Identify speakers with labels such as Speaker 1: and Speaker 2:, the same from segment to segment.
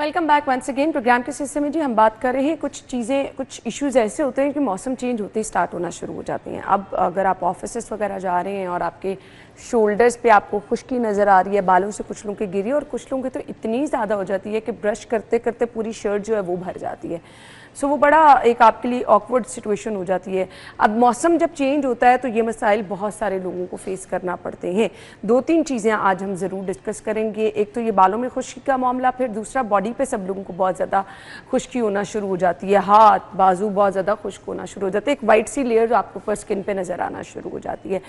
Speaker 1: Welcome back once again. Programme के सिलसिले में जी हम बात कर रहे हैं कुछ चीज़ें, कुछ इश्यूज़ ऐसे होते हैं कि मौसम चेंज होते ही स्टार्ट होना शुरू हो जाते हैं। अब अगर आप ऑफिस वगैरह जा रहे हैं और आपके शोल्डर्स पे आपको खुश्की नज़र आ रही है, बालों से कुछ लोगों की गिरी और कुछ लोगों की तो इतनी ज़्यादा हो जाती है कि ब्रश करते करते पूरी शर्ट जो है वो भर जाती है। सो वो बड़ा एक आपके लिए ऑकवर्ड सिचुएशन हो जाती है। अब मौसम जब चेंज होता है तो ये मसाइल बहुत सारे लोगों को फेस करना पड़ते हैं। दो तीन चीज़ें आज हम ज़रूर डिस्कस करेंगे। एक तो ये बालों में खुश्की का मामला, फिर दूसरा बॉडी पे सब लोगों को बहुत ज़्यादा खुश्की होना शुरू हो जाती है, हाथ बाजू बहुत ज़्यादा खुश्क होना शुरू हो जाते हैं, एक वाइट सी लेयर जो आपको ऊपर स्किन पे नज़र आना शुरू हो जाती है।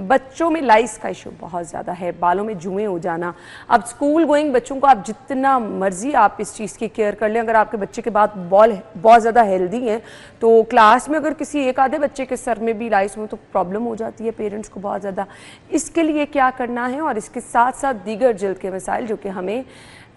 Speaker 1: बच्चों में लाइस का इशू बहुत ज़्यादा है, बालों में जुएँ हो जाना। अब स्कूल गोइंग बच्चों को आप जितना मर्जी आप इस चीज़ की केयर कर लें, अगर आपके बच्चे के बाद बहुत ज़्यादा हेल्दी हैं तो क्लास में अगर किसी एक आधे बच्चे के सर में भी लाइस हो तो प्रॉब्लम हो जाती है पेरेंट्स को बहुत ज़्यादा। इसके लिए क्या करना है और इसके साथ साथ दीगर जल्द के मसाइल जो कि हमें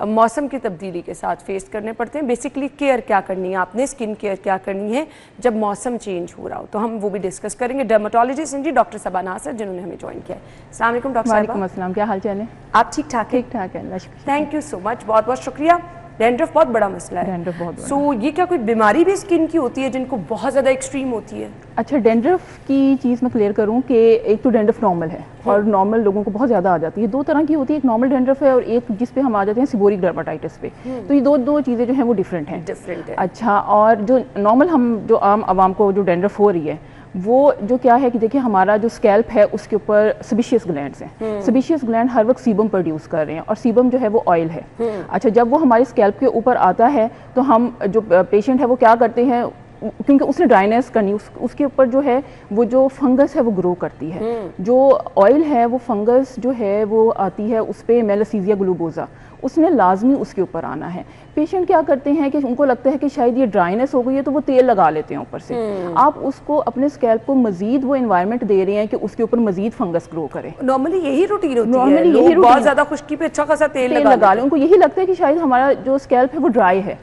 Speaker 1: मौसम की तब्दीली के साथ फेस करने पड़ते हैं। बेसिकली केयर क्या करनी है आपने, स्किन केयर क्या करनी है जब मौसम चेंज हो रहा हो, तो हम वो भी डिस्कस करेंगे। डर्मेटोलॉजिस्ट हैं जी डॉक्टर सबा नासर, जिन्होंने हमें ज्वाइन किया है। अस्सलाम वालेकुम डॉक्टर साहब।
Speaker 2: वालेकुम अस्सलाम, क्या हाल चाल है?
Speaker 1: आप ठीक ठाक है?
Speaker 2: ठीक ठाक है,
Speaker 1: थैंक यू सो मच, बहुत बहुत शुक्रिया। डैंड्रफ बहुत बड़ा मसला है।
Speaker 2: डैंड्रफ बहुत बड़ा।
Speaker 1: सो ये क्या कोई बीमारी भी स्किन की होती है जिनको बहुत ज़्यादा एक्सट्रीम होती है?
Speaker 2: अच्छा, डैंड्रफ की चीज़ मैं क्लियर करूं कि एक तो डैंड्रफ नॉर्मल है और नॉर्मल लोगों को बहुत ज़्यादा आ जाती है। दो तरह की होती है, एक नॉर्मल डैंड्रफ है और एक जिस पे हम आ जाते हैं सिबोरिक डर्माटाइटिस पे। तो ये दो चीज़ें जो हैं वो डिफरेंट हैं। अच्छा, और जो नॉर्मल हम जो आम आवाम को जो डैंड्रफ हो रही है वो जो क्या है कि देखिए हमारा जो स्कैल्प है उसके ऊपर सेबेशियस ग्लैंड्स हैं। सेबेशियस ग्लैंड हर वक्त सीबम प्रोड्यूस कर रहे हैं और सीबम जो है वो ऑयल है। अच्छा, जब वो हमारे स्कैल्प के ऊपर आता है तो हम जो पेशेंट है वो क्या करते हैं, क्योंकि उसने ड्राइनेस करनी, उसके ऊपर जो है वो जो फंगस है वो ग्रो करती है। जो ऑयल है वो फंगस जो है वो आती है उस पर मेलासीजिया ग्लूबोजा, उसने लाजमी उसके ऊपर आना है। पेशेंट क्या करते हैं कि उनको लगता है कि शायद ये ड्राइनेस हो गई है तो वो तेल लगा लेते हैं ऊपर से। आप उसको अपने स्कैल्प को मजीद वो एनवायरनमेंट दे रहे हैं कि उसके ऊपर मजीद फंगस ग्रो करे।
Speaker 1: नॉर्मली यही रूटीन होती है, लोग बहुत ज्यादा खुश्की पे अच्छा खासा तेल लगा लें।
Speaker 2: उनको यही लगता है कि शायद हमारा जो स्कैल्प है वो ड्राई है,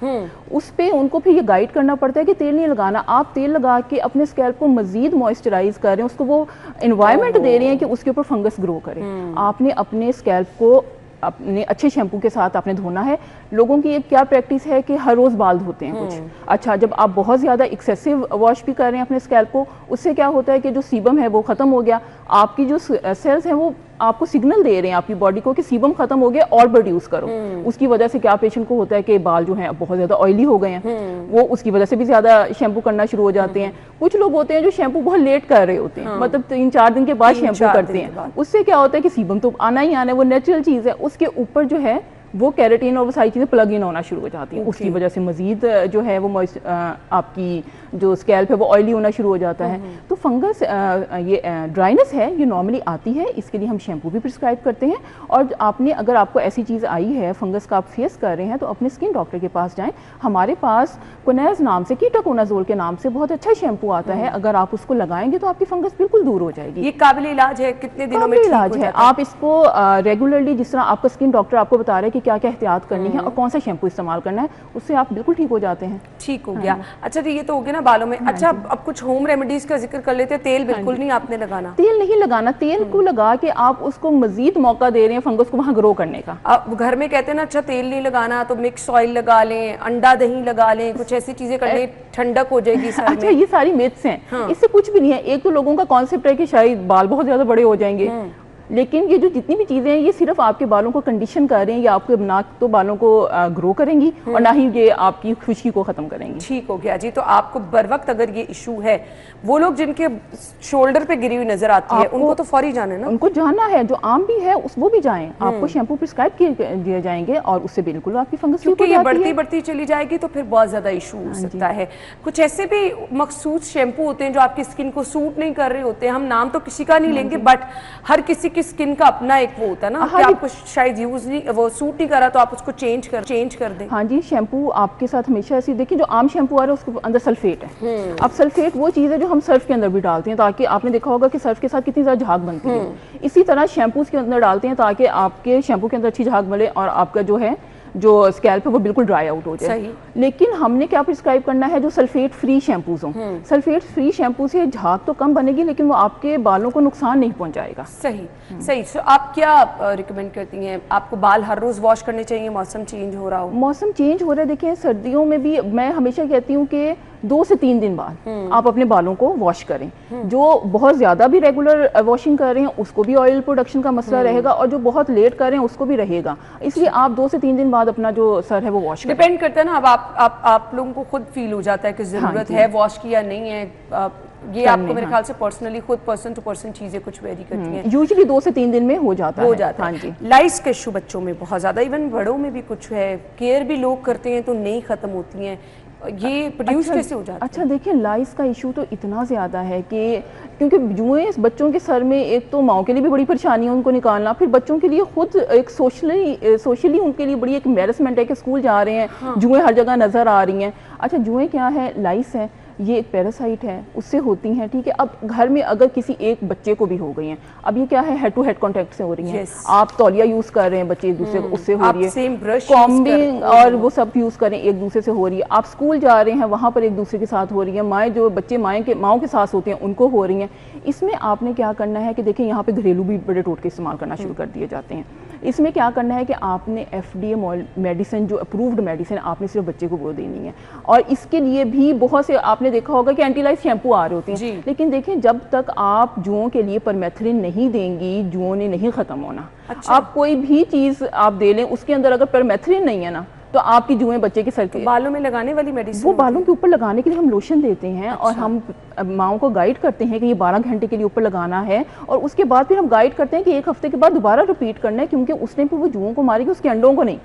Speaker 2: उस पे उनको फिर ये गाइड करना पड़ता है कि तेल नहीं लगाना। आप तेल लगा के अपने स्कैल्प को मजीद मॉइस्चराइज कर रहे हैं, उसको वो एनवायरनमेंट दे रहे हैं कि उसके ऊपर फंगस ग्रो करे। आपने अपने स्कैल्प को अपने अच्छे शैम्पू के साथ आपने धोना है। लोगों की एक क्या प्रैक्टिस है कि हर रोज़ बाल धोते हैं कुछ। अच्छा, जब आप बहुत ज़्यादा एक्सेसिव वॉश भी कर रहे हैं अपने स्कैल्प को, उससे क्या होता है कि जो सीबम है वो ख़त्म हो गया, आपकी जो सेल्स हैं वो आपको सिग्नल दे रहे हैं आपकी बॉडी को कि सीबम खत्म हो गया और प्रोड्यूस करो। उसकी वजह से क्या पेशेंट को होता है कि बाल जो हैं बहुत ज़्यादा ऑयली हो गए हैं, वो उसकी वजह से भी ज़्यादा शैम्पू करना शुरू हो जाते हैं। कुछ लोग होते हैं जो शैम्पू बहुत लेट कर रहे होते हैं, मतलब 3-4 दिन के बाद शैम्पू करते हैं। उससे क्या होता है कि सीबम तो आना ही आना है, वो नेचुरल चीज़ है, उसके ऊपर जो है वो केराटिन और वो सारी चीज़ें प्लग इन होना शुरू हो जाती हैं। उसकी वजह से मजीद जो है वो आपकी जो स्कैल्प है वो ऑयली होना शुरू हो जाता है। तो फंगस ये ड्राइनेस है, ये नॉर्मली आती है, इसके लिए हम शैम्पू भी प्रिस्क्राइब करते हैं। और आपने अगर आपको ऐसी चीज़ आई है, फंगस का आप फेस कर रहे हैं, तो अपने स्किन डॉक्टर के पास जाएं। हमारे पास कोनेज नाम से, कीटोकोनाजोल के नाम से बहुत अच्छा शैम्पू आता है, अगर आप उसको लगाएंगे तो आपकी फंगस बिल्कुल दूर हो जाएगी।
Speaker 1: ये काबिल इलाज है? कितने दिनों में
Speaker 2: इलाज है? आप इसको रेगुलरली, जिस तरह आपका स्किन डॉक्टर आपको बता रहे हैं कि क्या क्या एहतियात करनी है और कौन सा शैम्पू इस्तेमाल करना है, उससे आप बिल्कुल ठीक हो जाते हैं।
Speaker 1: ठीक हो गया। अच्छा, तो ये तो हो गया ना बालों में। अच्छा, अब कुछ होम रेमेडीज का जिक्र कर लेते हैं। तेल बिल्कुल नहीं आपने लगाना?
Speaker 2: तेल नहीं लगाना। तेल को लगा के आप उसको मजीद मौका दे रहे हैं फंगस को वहां ग्रो करने का।
Speaker 1: अब घर में कहते हैं ना, अच्छा तेल नहीं लगाना तो मिक्स ऑयल लगा लें, अंडा दही लगा लें, कुछ ऐसी चीजें कर लें, ठंडक हो जाएगी सर में।
Speaker 2: अच्छा, ये सारी मिथ्स हैं। इससे कुछ भी नहीं है। एक तो लोगों का कॉन्सेप्ट है कि शायद बाल बहुत ज्यादा बड़े हो जाएंगे, लेकिन ये जो जितनी भी चीज़ें हैं ये सिर्फ आपके बालों को कंडीशन कर रहे हैं, ये आपके ना तो बालों को ग्रो करेंगी और ना ही ये आपकी खुश्की को ख़त्म करेंगी।
Speaker 1: ठीक हो गया जी। तो आपको बर वक्त अगर ये इशू है, वो लोग जिनके शोल्डर पे गिरी हुई नजर आती है उनको तो फौरी जाना है ना?
Speaker 2: उनको जाना है, जो आम भी है वो भी जाएं। आपको शैम्पू प्रिस्क्राइब दिए जाएंगे और उससे बिल्कुल आपकी फंगस
Speaker 1: क्योंकि ये बढ़ती चली जाएगी तो फिर बहुत ज़्यादा इशू हो सकता है। कुछ ऐसे भी मखसूस शैम्पू होते हैं जो आपकी स्किन को सूट नहीं कर रहे होते हैं, हम नाम तो किसी का नहीं लेंगे, बट हर किसी की स्किन का अपना एक वो होता है ना कि आपको शायद यूज नहीं, वो सूट नहीं करा तो आप उसको चेंज कर दें।
Speaker 2: हाँ जी, शैम्पू आपके साथ हमेशा ऐसी, देखिए जो आम शैम्पू आ रहा है उसके अंदर सल्फेट है। अब सल्फेट वो चीज़ है जो हम सर्फ के अंदर भी डालते हैं, ताकि आपने देखा होगा कि सर्फ के साथ कितनी ज़्यादा झाग बनती है। इसी तरह शैम्पूज के अंदर डालते हैं ताकि आपके शैम्पू के अंदर अच्छी झाग बने और आपका जो है जो स्कैल्प है वो बिल्कुल ड्राई आउट हो जाए। लेकिन हमने क्या प्रिस्क्राइब करना है, जो सल्फेट फ्री शैम्पूज हों। सल्फेट फ्री शैम्पू से झाग तो कम बनेगी लेकिन वो आपके बालों को नुकसान नहीं पहुंचाएगा।
Speaker 1: सही। तो आप क्या रिकमेंड करती हैं? आपको बाल हर रोज वॉश करने चाहिए, मौसम चेंज हो रहा हो?
Speaker 2: मौसम चेंज हो रहा है, देखिए सर्दियों में भी मैं हमेशा कहती हूँ कि 2 से 3 दिन बाद आप अपने बालों को वॉश करें। जो बहुत ज्यादा भी रेगुलर वॉशिंग कर रहे हैं उसको भी ऑयल प्रोडक्शन का मसला रहेगा, और जो बहुत लेट कर रहे हैं उसको भी रहेगा। इसलिए आप 2 से 3 दिन बाद अपना जो सर है वो वॉश करें।
Speaker 1: डिपेंड करता है ना, अब आप लोगों को खुद फील हो जाता है कि जरूरत है वॉश की या नहीं है। ये आपको मेरे ख्याल से पर्सनली खुद पर्सन टू पर्सन चीजें कुछ वेरी करती हैं।
Speaker 2: यूजुअली 2 से 3 दिन में हो जाता है। हाँ जी।
Speaker 1: लाइस का इशू बच्चों में बहुत ज्यादा, इवन बड़ों में भी कुछ है, केयर भी लोग करते हैं तो नहीं खत्म होती हैं, ये प्रोड्यूस कैसे हो जाता है?
Speaker 2: अच्छा देखिए, लाइस का इशू तो इतना ज़्यादा है कि क्योंकि जुएं बच्चों के सर में, एक तो माओ के लिए भी बड़ी परेशानी है उनको निकालना, फिर बच्चों के लिए खुद एक सोशली उनके लिए बड़ी एक एम्बैरेसमेंट है कि स्कूल जा रहे हैं जुएं हर जगह नज़र आ रही हैं। अच्छा, जुएं क्या है? लाइस है, ये एक पैरासाइट है, उससे होती हैं, ठीक है। अब घर में अगर किसी एक बच्चे को भी हो गई हैं, अब ये क्या है, हेड टू हेड कांटेक्ट से हो रही हैं। आप तौलिया यूज कर रहे हैं, बच्चे एक दूसरे को, उससे हो रही है। कॉम्बिंग और वो सब यूज करें, एक दूसरे से हो रही है। आप स्कूल जा रहे हैं, वहां पर एक दूसरे के साथ हो रही है। माएँ जो बच्चे माओ के साथ होते हैं उनको हो रही हैं। इसमें आपने क्या करना है कि देखिए यहाँ पे घरेलू भी बड़े टोटके इस्तेमाल करना शुरू कर दिए जाते हैं। इसमें क्या करना है कि आपने FDA मेडिसिन, जो अप्रूव्ड मेडिसिन, आपने सिर्फ बच्चे को वो देनी है। और इसके लिए भी बहुत से आपने देखा होगा कि एंटीलाइज शैम्पू आ रहे होते हैं, लेकिन देखें जब तक आप जुओं के लिए परमेथ्रिन नहीं देंगी, जुओं ने नहीं खत्म होना। अच्छा। आप कोई भी चीज आप दे लें, उसके अंदर अगर परमेथ्रिन नहीं है ना, तो आपकी जुएं बच्चे के सर के
Speaker 1: बालों में लगाने वाली मेडिसिन,
Speaker 2: वो बालों के ऊपर लगाने के लिए हम लोशन देते हैं। अच्छा। और हम माओं को गाइड करते हैं कि ये 12 घंटे के लिए ऊपर लगाना है, और उसके बाद फिर हम गाइड करते हैं कि 1 हफ्ते के बाद दोबारा रिपीट करना है, क्योंकि उसने फिर वो जुओं को मारेगी, उसके अंडों को नहीं।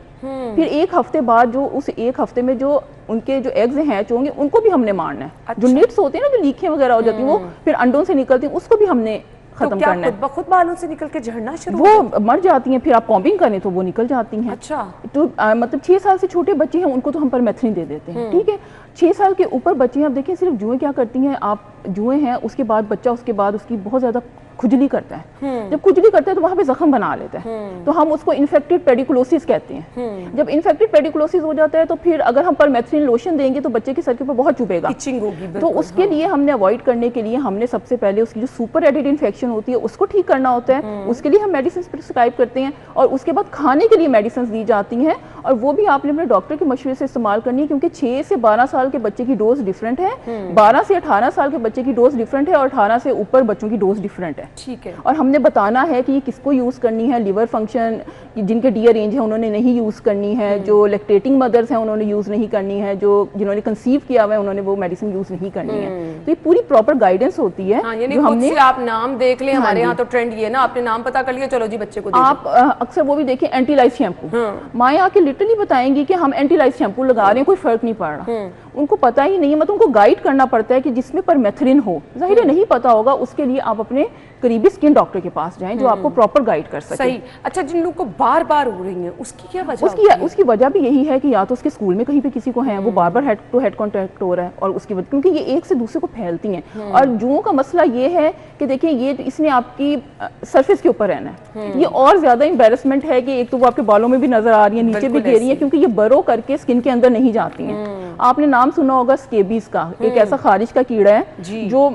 Speaker 2: फिर 1 हफ्ते बाद जो उस 1 हफ्ते में जो उनके जो एग्स हैच होंगे उनको भी हमने मारना है। अच्छा। जो निट्स होते हैं ना, जो लीखें वगैरह हो जाती हैं, वो फिर अंडों से निकलती हैं, उसको भी हमने खत्म करना है।
Speaker 1: खुद बालों से निकल के झड़ना शुरू,
Speaker 2: वो मर जाती हैं, फिर आप कॉम्बिंग करें तो वो निकल जाती हैं।
Speaker 1: अच्छा।
Speaker 2: तो मतलब 6 साल से छोटे बच्चे हैं उनको तो हम परमेथ्रिन दे देते हैं, ठीक है। 6 साल के ऊपर बच्चे हैं, अब देखिए सिर्फ जुएं क्या करती हैं, आप जुएं हैं उसके बाद बच्चा, उसके बाद उसकी बहुत ज्यादा खुजली करता है। जब खुजली करता है तो वहां पे जख्म बना लेता है, तो हम उसको इन्फेक्टेड पेडिकुलोसिस कहते हैं। जब इन्फेक्टेड पेडिकुलोसिस हो जाता है तो फिर अगर हम परमेथ्रिन लोशन देंगे तो बच्चे के सर के ऊपर बहुत चुभेगा,
Speaker 1: इचिंग होगी।
Speaker 2: तो उसके लिए हमने अवॉइड करने के लिए हमने सबसे पहले उसकी जो सुपर एडिड इन्फेक्शन होती है उसको ठीक करना होता है। उसके लिए हम मेडिसिन प्रिस्क्राइब करते हैं, और उसके बाद खाने के लिए मेडिसिन दी जाती हैं, और वो भी आपने अपने डॉक्टर के मशवरे से इस्तेमाल करनी है, क्योंकि 6 से 12 साल के बच्चे की डोज डिफरेंट है, 12 से 18 साल के बच्चे की डोज डिफरेंट है, और 18 से ऊपर बच्चों की डोज डिफरेंट है।
Speaker 1: ठीक है।
Speaker 2: और हमने बताना है कि ये किसको यूज़ करनी है। लिवर फंक्शन जिनके डी अरेंज है उन्होंने नहीं यूज़ करनी है, जो लैक्टेटिंग मदर्स हैं उन्होंने यूज़ नहीं करनी है, जो जिन्होंने कंसीव किया हुआ है उन्होंने वो मेडिसिन यूज़ नहीं करनी है। तो ये पूरी प्रॉपर गाइडेंस होती है।
Speaker 1: हाँ, जो हमने आप नाम देख लें, हमारे यहाँ तो ट्रेंड ये ना, आपने नाम पता कर लिया, चलो जी बच्चे को दे
Speaker 2: आप अक्सर वो भी देखें एंटीलाइज शैम्पू, माएँ आके लिटरली बताएंगी कि हम एंटीलाइज शैम्पू लगा रहे हैं, कोई फर्क नहीं पड़ रहा। उनको पता ही नहीं है, मतलब उनको गाइड करना पड़ता है कि जिसमें परमेथ्रिन हो। जाहिर है नहीं पता होगा, उसके लिए आप अपने करीबी स्किन डॉक्टर के पास जाएं जो आपको प्रॉपर गाइड कर सके।
Speaker 1: सही। अच्छा, जिन लोगों को बार बार हो रही है उसकी क्या वजह?
Speaker 2: उसकी वजह भी यही है कि या तो उसके स्कूल में कहीं पे किसी को है, वो बार बार हेड टू हेड कांटेक्ट हो रहा है, और उसकी वजह क्योंकि ये एक से दूसरे को फैलती हैं। और जुओं का मसला ये है कि देखिए ये इसने आपकी सरफेस के ऊपर रहना है, ये और ज्यादा एम्बैरेसमेंट है कि एक तो वो आपके बालों में भी नजर आ रही है, नीचे भी गिर रही है, क्योंकि ये बरो करके स्किन के अंदर नहीं जाती हैं। आपने नाम सुना होगा स्केबीज का, एक ऐसा खारिश का कीड़ा है जो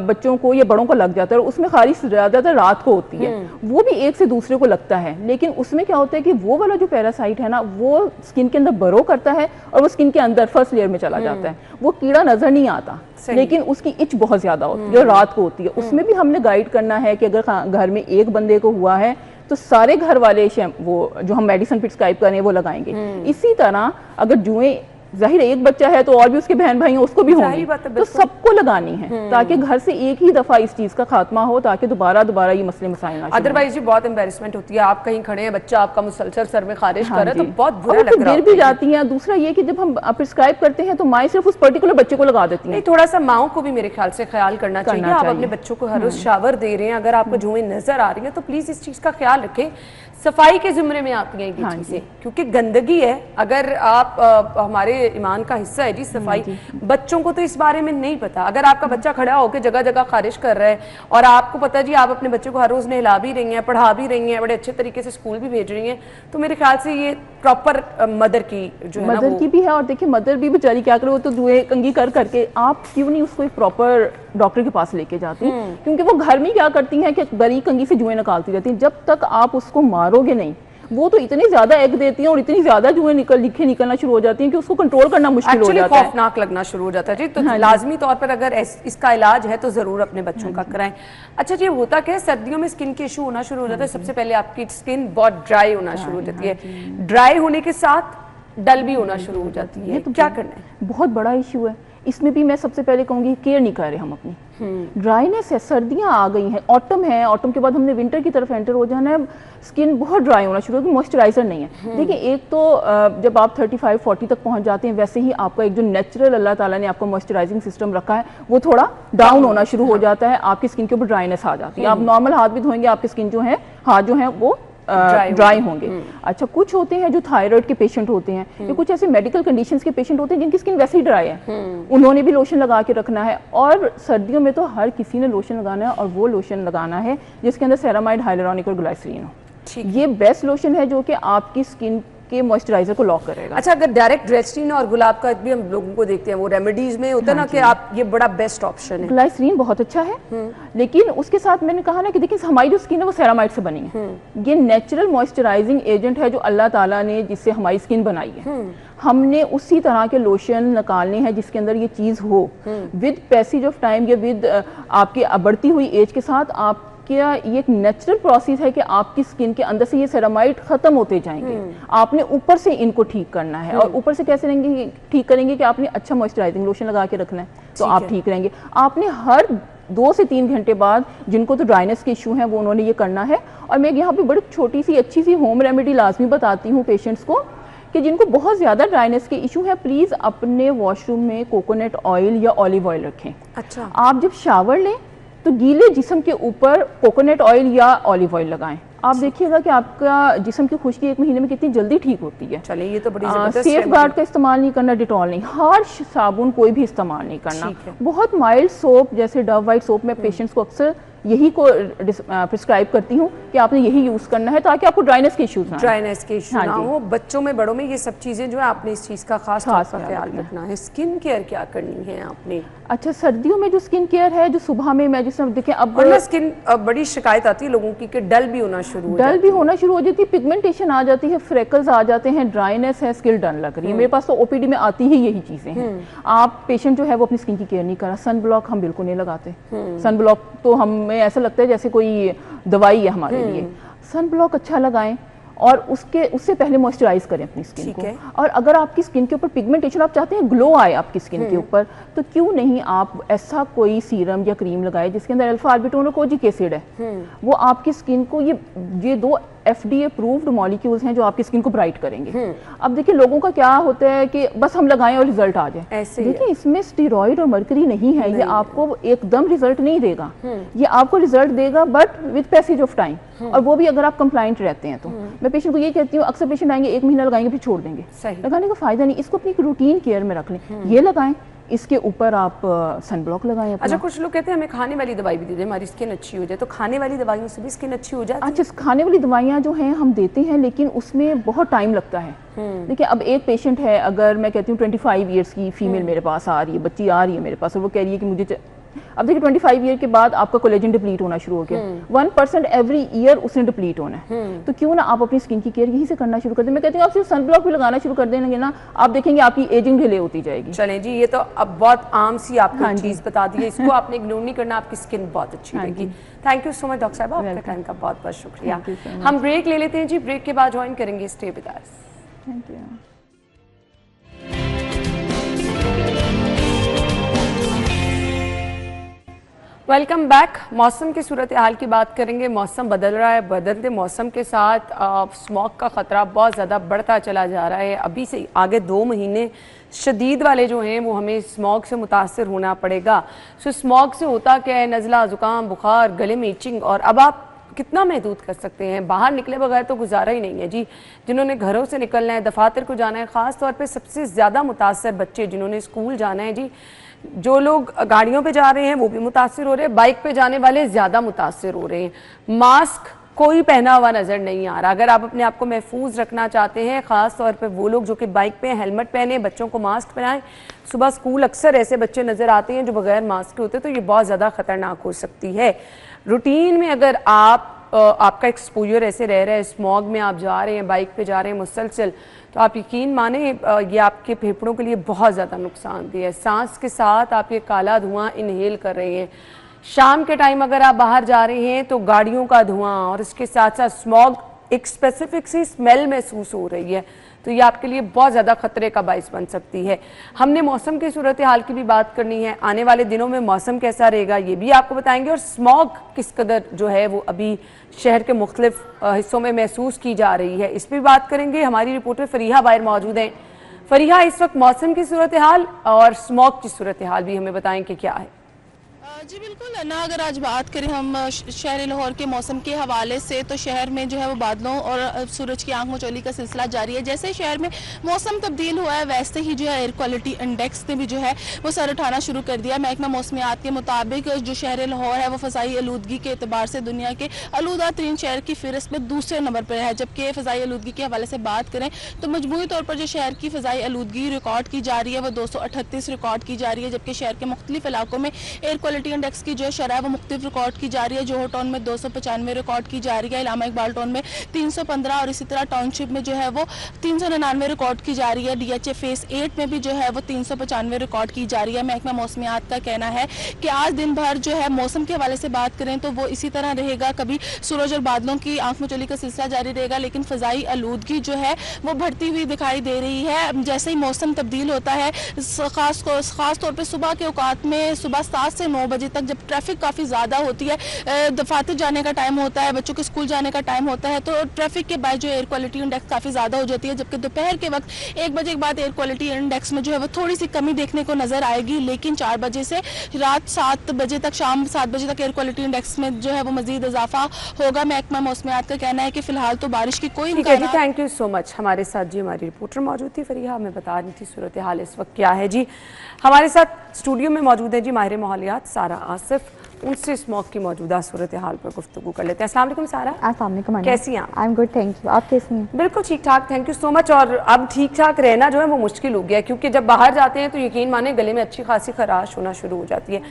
Speaker 2: बच्चों को या बड़ों को लग जाता है, और उसमें खारिश ज्यादातर रात को होती है, वो भी एक से दूसरे को लगता है। लेकिन उसमें क्या होता है कि वो वाला जो पैरासाइट है ना, वो स्किन के अंदर बरो करता है, और वो स्किन के अंदर फर्स्ट लेयर में चला जाता है। वो कीड़ा नजर नहीं आता, लेकिन उसकी इच बहुत ज्यादा होती है, रात को होती है। उसमें भी हमने गाइड करना है कि अगर घर में एक बंदे को हुआ है तो सारे घर वाले वो जो हम मेडिसिन प्रिस्क्राइब करें वो लगाएंगे। इसी तरह अगर जुएं, जाहिर है एक बच्चा है तो और भी उसके बहन भाई हैं उसको भी होंगे, तो सबको लगानी है, ताकि घर से एक ही दफा इस चीज का खात्मा हो, ताकि दोबारा ये मसले मसाइल ना।
Speaker 1: अदरवाइज बहुत एम्बैरेसमेंट होती है, आप कहीं खड़े हैं, बच्चा आपका मुसलसल सर में खारिश कर रहा है, तो बहुत बुरा लग रहा है,
Speaker 2: गिर भी जाती हैं। दूसरा ये कि जब हम प्रिस्क्राइब करते हैं तो माएँ सिर्फ उस पर्टिकुलर बच्चे को लगा देती हैं।
Speaker 1: थोड़ा सा माओं को भी मेरे ख्याल से ख्याल करना चाहिए। आप अपने बच्चों को हर रोज शावर दे रहे हैं, अगर आपको जुएं नजर आ रही है तो प्लीज इस चीज का ख्याल रखें। सफाई के ज़ुमरे में आती हैं ये चीज़ें, क्योंकि गंदगी है। अगर आप हमारे ईमान का हिस्सा है जी सफाई, बच्चों को तो इस बारे में नहीं पता। अगर आपका बच्चा खड़ा होकर जगह जगह खारिश कर रहा है और आपको पता जी आप अपने बच्चे को हर रोज़ नहला भी रही हैं, पढ़ा भी रही हैं, बड़े अच्छे तरीके से स्कूल भी भेज रही हैं, तो मेरे ख्याल से ये प्रॉपर मदर की जो है ना,
Speaker 2: मदर की भी है। और देखिए मदर भी बेचारी क्या करे, वो तो जुए कंगी कर करके, आप क्यों नहीं उसको एक प्रॉपर डॉक्टर के पास लेके जाती, क्योंकि वो घर में क्या करती हैं कि गरी कंगी से जुएं निकालती रहती हैं। जब तक आप उसको मारोगे नहीं, वो तो इतनी ज्यादा एग देती हैं और इतनी ज्यादा जुएं निकलना शुरू हो जाती हैं कि उसको कंट्रोल करना मुश्किल हो जाता है,
Speaker 1: खौफनाक लगना शुरू हो जाता है जी। तो लाजमी तौर पर अगर इसका इलाज है तो जरूर अपने बच्चों का कराएं। अच्छा जी, होता क्या है, सर्दियों में स्किन के इशू होना शुरू हो जाता है। सबसे पहले आपकी स्किन बहुत ड्राई होना शुरू हो जाती है, ड्राई होने के साथ डल भी होना शुरू हो जाती है, तो क्या करना है?
Speaker 2: बहुत बड़ा इशू है। इसमें भी मैं सबसे पहले कहूंगी केयर नहीं कर रहे हम अपनी। ड्राइनेस है, सर्दियां आ गई हैं, ऑटम है, ऑटम के बाद हमने विंटर की तरफ एंटर हो जाना है, स्किन बहुत ड्राई होना शुरू होगी, मॉइस्चराइजर नहीं है। देखिए एक तो जब आप 35-40 तक पहुंच जाते हैं, वैसे ही आपका एक जो नेचुरल अल्लाह ताला ने आपका मॉइस्चराइजिंग सिस्टम रखा है वो थोड़ा डाउन होना शुरू हो जाता है, आपकी स्किन के ऊपर ड्राइनेस आ जाती है। आप नॉर्मल हाथ भी धोएंगे, आपकी स्किन जो है हाथ जो है वो ड्राई होंगे। अच्छा, कुछ होते हैं जो थायराइड के पेशेंट होते हैं, या कुछ ऐसे मेडिकल कंडीशंस के पेशेंट होते हैं जिनकी स्किन वैसे ही ड्राई है, उन्होंने भी लोशन लगा के रखना है। और सर्दियों में तो हर किसी ने लोशन लगाना है, और वो लोशन लगाना है जिसके अंदर सेरामाइड, हाइलुरोनिक और ग्लाइसरीन हो। ये बेस्ट लोशन है जो कि आपकी स्किन के मॉइस्चराइजर को लॉक करेगा।
Speaker 1: अच्छा, अगर डायरेक्ट ग्लिसरीन और गुलाब का भी हम लोगों को देखते हैं, वो रेमेडीज में होता है ना कि आप, ये बड़ा बेस्ट ऑप्शन है।
Speaker 2: ग्लिसरीन बहुत अच्छा है, लेकिन उसके साथ मैंने कहा ना कि देखिए हमारी जो स्किन है वो सेरामाइड से बनी है। ये नेचुरल मॉइस्चराइजिंग एजेंट है जो अल्लाह ताला ने जिससे हमारी स्किन बनाई है। हमने उसी तरह के लोशन निकालने हैं जिसके अंदर ये चीज हो। विद पैसेज ऑफ टाइम या विद आपकी बढ़ती हुई एज के साथ आप क्या, ये एक नेचुरल प्रोसेस है कि आपकी स्किन के अंदर से ये सेरामाइड खत्म होते जाएंगे। आपने ऊपर से इनको ठीक करना है, और ऊपर से कैसे रहेंगे, ठीक करेंगे कि आपने अच्छा मॉइस्चराइजिंग लोशन लगा के रखना है, तो आप ठीक रहेंगे। आपने हर 2 से 3 घंटे बाद, जिनको तो ड्राइनेस के इशू हैं वो उन्होंने ये करना है। और मैं यहाँ पे बड़ी छोटी सी अच्छी सी होम रेमेडी लाजमी बताती हूँ पेशेंट्स को, कि जिनको बहुत ज़्यादा ड्राइनेस के इशू है, प्लीज़ अपने वॉशरूम में कोकोनट ऑयल या ऑलिव ऑयल रखें।
Speaker 1: अच्छा,
Speaker 2: आप जब शावर लें तो गीले जिस्म के ऊपर कोकोनट ऑयल या ऑलिव ऑयल लगाएं। आप देखिएगा कि आपका जिस्म की खुश्की 1 महीने में कितनी जल्दी ठीक होती है।
Speaker 1: चलिए, ये तो बड़ी जबरदस्त
Speaker 2: सेफ गार्ड का इस्तेमाल नहीं करना, डिटॉल नहीं, हार्श साबुन कोई भी इस्तेमाल नहीं करना। बहुत माइल्ड सोप जैसे डव वाइट सोप में पेशेंट्स को अक्सर यही को प्रिस्क्राइब करती हूँ कि आपने यही यूज करना है ताकि आपको ड्राइनेस के इश्यूज ना हो। बच्चों में बड़ों में ये सब चीजें जो है आपने इस चीज का खास ख्याल रखना है। स्किन केयर क्या करनी है आपने? अच्छा, सर्दियों में जो स्किन केयर है, जो सुबह में मैं जिसमें देखें अब
Speaker 1: स्किन बड़ी शिकायत आती है लोगों की कि डल भी होना शुरू हो
Speaker 2: जाती है, पिगमेंटेशन आ जाती है, फ्रेकल्स आ जाते हैं, ड्राइनेस है, स्किन डल लग रही है। मेरे पास तो ओपीडी में आती ही यही चीजें हैं। आप पेशेंट जो है वो अपनी स्किन की केयर नहीं करा। सन ब्लॉक हम बिल्कुल नहीं लगाते। सन ब्लॉक तो हमें ऐसा लगता है जैसे कोई दवाई है हमारे लिए। सन ब्लॉक अच्छा लगाएं, और उससे पहले मॉइस्चराइज करें अपनी स्किन को। और अगर आपकी स्किन के ऊपर पिगमेंटेशन, आप चाहते हैं ग्लो आए आपकी स्किन के ऊपर, तो क्यों नहीं आप ऐसा कोई सीरम या क्रीम लगाए जिसके अंदर अल्फा आर्बिटोन और कोजिक एसिड है। वो आपकी स्किन को, ये 2 FDA अप्रूव्ड मॉलिक्यूल्स हैं जो आपकी स्किन को ब्राइट करेंगे। अब देखिए लोगों का क्या होता है कि बस हम लगाएं और रिजल्ट आ जाए। देखिए इसमें स्टेरॉइड और मर्करी नहीं है, ये आपको एकदम रिजल्ट नहीं देगा। ये आपको रिजल्ट देगा but with passage of time, और वो भी अगर आप कंप्लाइंट रहते हैं तो। मैं पेशेंट को ये कहती हूँ, अक्सर पेशेंट आएंगे 1 महीना लगाएंगे फिर छोड़ देंगे, लगाने का फायदा नहीं। इसको अपनी रूटीन केयर में रख लें, ये लगाएं, इसके ऊपर आप सन ब्लॉक लगाएं।
Speaker 1: अच्छा, कुछ लोग कहते हैं हमें खाने वाली दवाई भी दे दें हमारी स्किन अच्छी हो जाए, तो खाने वाली दवाइयों से भी स्किन अच्छी हो जाती है?
Speaker 2: अच्छा, खाने वाली दवाइयाँ जो हैं हम देते हैं, लेकिन उसमें बहुत टाइम लगता है। देखिए अब एक पेशेंट है, अगर मैं कहती हूँ 25 ईयर्स की फीमेल मेरे पास आ रही है, बच्ची आ रही है मेरे पास, और वो कह रही है कि मुझे, अब देखिए 25 ईयर के बाद आपका कोलेजन डिप्लीट होना शुरू हो गया। 1% एवरी ईयर उसने डिप्लीट होना है। तो क्यों ना आप अपनी स्किन की केयर यहीं से करना शुरू कर दें। मैं कहती हूँ आप सिर्फ सन ब्लॉक भी लगाना शुरू कर देंगे ना, आप देखेंगे आपकी एजिंग डिले होती जाएगी।
Speaker 1: चलें जी, ये तो अब बहुत आम सी आपको चीज बता दी है, इसको आपने इग्नोर नहीं करना, आपकी स्किन बहुत अच्छी रहेगी। Thank you so much doctor साहब, आपका टाइम का बहुत बहुत शुक्रिया। हम ब्रेक ले लेते हैं जी, ब्रेक के बाद ज्वाइन करेंगे stay with us.
Speaker 2: Thank you.
Speaker 1: Welcome back. मौसम की सूरत हाल की बात करेंगे। मौसम बदल रहा है, बदलते मौसम के साथ स्मॉग का ख़तरा बहुत ज़्यादा बढ़ता चला जा रहा है। अभी से आगे 2 महीने शदीद वाले जो हैं वो हमें स्मॉग से मुतासर होना पड़ेगा। सो स्मॉग से होता क्या है, नज़ला, ज़ुकाम, बुखार, गले में इचिंग, और अब आप कितना महदूद कर सकते हैं? बाहर निकले बगैर तो गुजारा ही नहीं है जी। जिन्होंने घरों से निकलना है, दफातर को जाना है, ख़ास तौर पे सबसे ज़्यादा मुतासर बच्चे जिन्होंने स्कूल जाना है जी। जो लोग गाड़ियों पे जा रहे हैं वो भी मुतासर हो रहे हैं, बाइक पे जाने वाले ज़्यादा मुतासर हो रहे हैं। मास्क कोई पहना हुआ नज़र नहीं आ रहा। अगर आप अपने आप को महफूज रखना चाहते हैं, ख़ास तौर पे वो लोग जो कि बाइक पे हेलमेट पहने, बच्चों को मास्क पहनाएं। सुबह स्कूल अक्सर ऐसे बच्चे नज़र आते हैं जो बगैर मास्क के होते हैं, तो ये बहुत ज़्यादा ख़तरनाक हो सकती है। रूटीन में अगर आपका एक्सपोजर ऐसे रह रहा है, स्मॉग में आप जा रहे हैं, बाइक पे जा रहे हैं मुसलसल, तो आप यकीन माने ये आपके फेफड़ों के लिए बहुत ज़्यादा नुकसानदेह है। सांस के साथ आप ये काला धुआं इनहेल कर रहे हैं। शाम के टाइम अगर आप बाहर जा रहे हैं तो गाड़ियों का धुआं और इसके साथ साथ स्मॉग, एक स्पेसिफिक सी स्मेल महसूस हो रही है, तो ये आपके लिए बहुत ज़्यादा खतरे का बाइस बन सकती है। हमने मौसम की सूरत हाल की भी बात करनी है, आने वाले दिनों में मौसम कैसा रहेगा ये भी आपको बताएंगे, और स्मॉग किस कदर जो है वो अभी शहर के मुख्तलिफ हिस्सों में महसूस की जा रही है, इस पर भी बात करेंगे। हमारी रिपोर्टर फरीहा बाहर मौजूद हैं। फरीहा, इस वक्त मौसम की सूरत हाल और स्मॉग की सूरत हाल भी हमें बताएं कि क्या है।
Speaker 3: जी बिल्कुल ना, अगर आज बात करें हम शहर लाहौर के मौसम के हवाले से, तो शहर में जो है वो बादलों और सूरज की आंख मचोली का सिलसिला जारी है। जैसे ही शहर में मौसम तब्दील हुआ है, वैसे ही जो है एयर क्वालिटी इंडेक्स ने भी जो है वो सर उठाना शुरू कर दिया। महकमा मौसमियात के मुताबिक जो शहर लाहौर है वो फ़ज़ाई आलूदगी के एतबार से दुनिया के आलूदा तरीन शहर की फहरिस्त में दूसरे नंबर पर है। जबकि फ़ज़ाई आलूदगी के हवाले से बात करें तो मजमूई तौर पर जो शहर की फ़ज़ाई आलूदगी रिकॉर्ड की जा रही है वो 238 रिकॉर्ड की जा रही है। जबकि शहर के मुख्तलिफ इलाकों में एयर क्वालिटी इंडेक्स की जो शरह वो मुख्तलिफ रिकॉर्ड की जा रही है। जोहर टाउन में 295 रिकॉर्ड की जा रही है, इलामा इकबाल टाउन में 315 और इसी तरह टाउनशिप में जो है वो 399 रिकॉर्ड की जा रही है। DHA फेस 8 में भी जो है वो 395 रिकॉर्ड की जा रही है। महकमा मौसमियात का कहना है कि आज दिन भर जो है मौसम के हवाले से बात करें तो वो इसी तरह रहेगा, कभी सूरज और बादलों की आंख मचोली का सिलसिला जारी रहेगा, लेकिन फ़ज़ाई आलूदगी जो है वो बढ़ती हुई दिखाई दे रही है। जैसे ही मौसम तब्दील होता है, ख़ास तौर पर सुबह के औकात में, सुबह 7 से 9 बजे तक जब ट्रैफिक काफ़ी ज़्यादा होती है, दफातर जाने का टाइम होता है, बच्चों के स्कूल जाने का टाइम होता है, तो ट्रैफिक के बाद जो एयर क्वालिटी इंडेक्स काफ़ी ज़्यादा हो जाती है। जबकि दोपहर के वक्त 1 बजे के बाद एयर क्वालिटी इंडेक्स में जो है वो थोड़ी सी कमी देखने को नज़र आएगी, लेकिन 4 बजे से रात 7 बजे तक, शाम 7 बजे तक एयर क्वालिटी इंडेक्स में जो है वो मज़ीद इजाफा होगा। महकमा मौसमियात का कहना है कि फ़िलहाल तो बारिश की कोई
Speaker 1: इम्कान। Thank you so much. हमारे साथ जी हमारी रिपोर्टर मौजूद थी फरीहा, हमें बता रही थी सूरत हाल इस वक्त क्या है जी। हमारे साथ स्टूडियो में मौजूद है जी माहिर माहौलियात सारा आसिफ, उनसे स्मॉग की मौजूदा सूरत हाल पर गुफ्तगू कर लेते हैं। अस्सलाम वालेकुम सारा।
Speaker 4: अस्सलाम वालेकुम।
Speaker 1: कैसी हैं आप?
Speaker 4: I am good, thank you. आप कैसी हैं?
Speaker 1: बिल्कुल ठीक ठाक, थैंक यू सो मच। और अब ठीक ठाक रहना जो है वो मुश्किल हो गया, क्योंकि जब बाहर जाते हैं तो यकीन माने गले में अच्छी खासी खराश होना शुरू हो जाती है।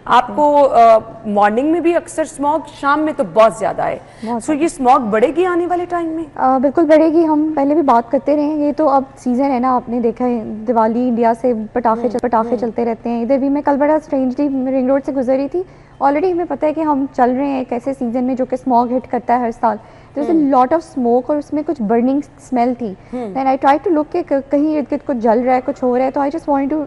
Speaker 1: आपको मॉर्निंग में भी अक्सर स्मॉग, शाम में तो बहुत ज़्यादा है, सो ये स्मॉग बढ़ेगी आने वाले टाइम में?
Speaker 4: बिल्कुल बढ़ेगी। हम पहले भी बात करते रहे हैं, ये तो अब सीज़न है ना, आपने देखा है दिवाली इंडिया से पटाखे चलते रहते हैं। इधर भी मैं कल बड़ा स्ट्रेंजली रिंग रोड से गुजरी थी, ऑलरेडी हमें पता है कि हम चल रहे हैं एक ऐसे सीजन में जो कि स्मॉग हिट करता है हर साल। There's a lot of smoke और उसमें कुछ बर्निंग स्मेल थी। Then I tried to look कि कहीं इर्द गिर्द कुछ जल रहा है, कुछ हो रहा है, तो I just wanted to,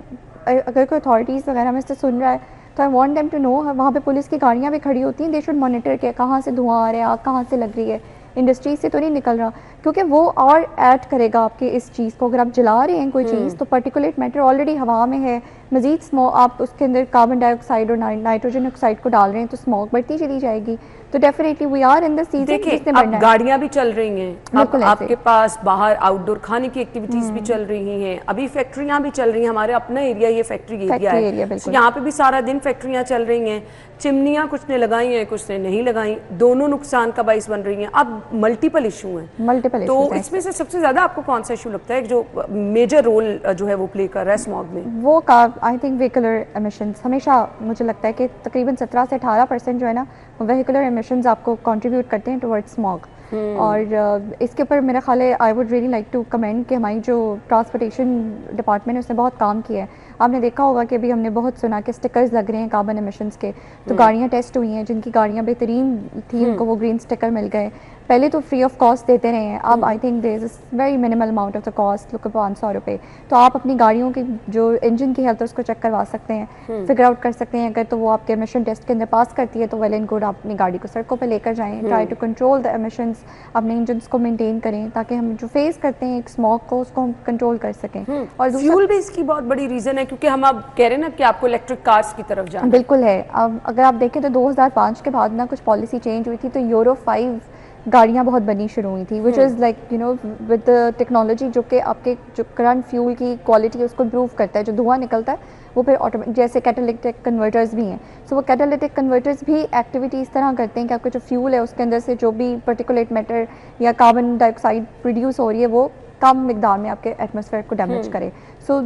Speaker 4: अगर कोई अथॉरिटीज़ वगैरह में से सुन रहा है तो I want them to know, वहाँ पे पुलिस की गाड़ियाँ भी खड़ी होती हैं, they should monitor कि कहाँ से धुआं आ रहा है, आग कहाँ से लग रही है, इंडस्ट्री से तो नहीं निकल रहा, क्योंकि वो और ऐड करेगा आपके इस चीज़ को। अगर आप जला रहे हैं कोई चीज़ तो पर्टिकुलेट मैटर ऑलरेडी हवा में है, मजीद स्मोक आप उसके अंदर कार्बन डाइऑक्साइड और नाइट्रोजन ऑक्साइड को डाल रहे हैं तो स्मोक बढ़ती चली जाएगी। तो definitely we are in the season.
Speaker 1: देखिए अब गाड़ियां भी चल रही हैं, अब आपके पास बाहर आउटडोर खाने की एक्टिविटीज भी चल रही हैं, अभी फैक्ट्रियां भी चल रही हैं। हमारे अपना एरिया ये फैक्ट्री एरिया है, यहाँ पे भी सारा दिन फैक्ट्रियां चल रही हैं। चिमनियां कुछ ने लगाई हैं, कुछ ने नहीं लगाई, दोनों नुकसान का बाइस बन रही हैं। अब मल्टीपल इशू हैं, तो इसमें से सबसे ज्यादा आपको कौन सा इशू लगता है जो मेजर रोल जो है वो प्ले कर रहा है स्मॉग में?
Speaker 4: वो आई थिंक व्हीकुलर एमिशंस। हमेशा मुझे लगता है कि तकरीबन 17 से 18% जो है ना व्हीकुलर एमिशंस आपको कंट्रीब्यूट करते हैं टुवर्ड्स स्मॉग। और इसके ऊपर मेरा ख्याल है I would really like to comment कि हमारी जो ट्रांसपोर्टेशन डिपार्टमेंट है उसने बहुत काम किया है। आपने देखा होगा कि अभी हमने बहुत सुना कि स्टिकर्स लग रहे हैं कार्बन एमिशंस के, तो गाड़ियाँ टेस्ट हुई हैं, जिनकी गाड़ियाँ बेहतरीन थी उनको वो ग्रीन स्टिकर मिल गए। पहले तो फ्री ऑफ कॉस्ट देते रहे हैं, अब I think there is very minimal amount of the cost, look 500 रुपये। तो आप अपनी गाड़ियों की जो इंजन की हेल्थ है उसको चेक करवा सकते हैं, फिगर आउट कर सकते हैं। अगर तो वो आपके एमिशन टेस्ट के अंदर पास करती है तो वेल एंड गुड, आप अपनी गाड़ी को सड़कों पर लेकर जाएँ, try to control the emissions, अपने इंजन को मेनटेन करें ताकि हम जो फेस करते हैं एक स्मॉग को उसको हम कंट्रोल कर सकें।
Speaker 1: और फ्यूल भी इसकी बहुत बड़ी रीज़न है, क्योंकि हम अब कह रहे हैं ना कि आपको इलेक्ट्रिक कार्स की तरफ जाना
Speaker 4: बिल्कुल है। अब अगर आप देखें तो 2005 के बाद ना कुछ पॉलिसी चेंज हुई थी, तो यूरो 5 गाड़ियाँ बहुत बननी शुरू हुई थी, which is like you know with technology, जो कि आपके जो करंट फ्यूल की क्वालिटी है उसको इम्प्रूव करता है। जो धुआं निकलता है वो फिर ऑटोमेटिक, जैसे कैटालिटिक कन्वर्टर्स भी हैं, सो वो कैटालिटिक कन्वर्टर्स भी एक्टिविटी इस तरह करते हैं कि आपका जो फ्यूल है उसके अंदर से जो भी पर्टिकुलेट मैटर या कार्बन डाइऑक्साइड प्रोड्यूस हो रही है वो कम मिकदार में आपके एटमॉस्फेयर को डैमेज करे। So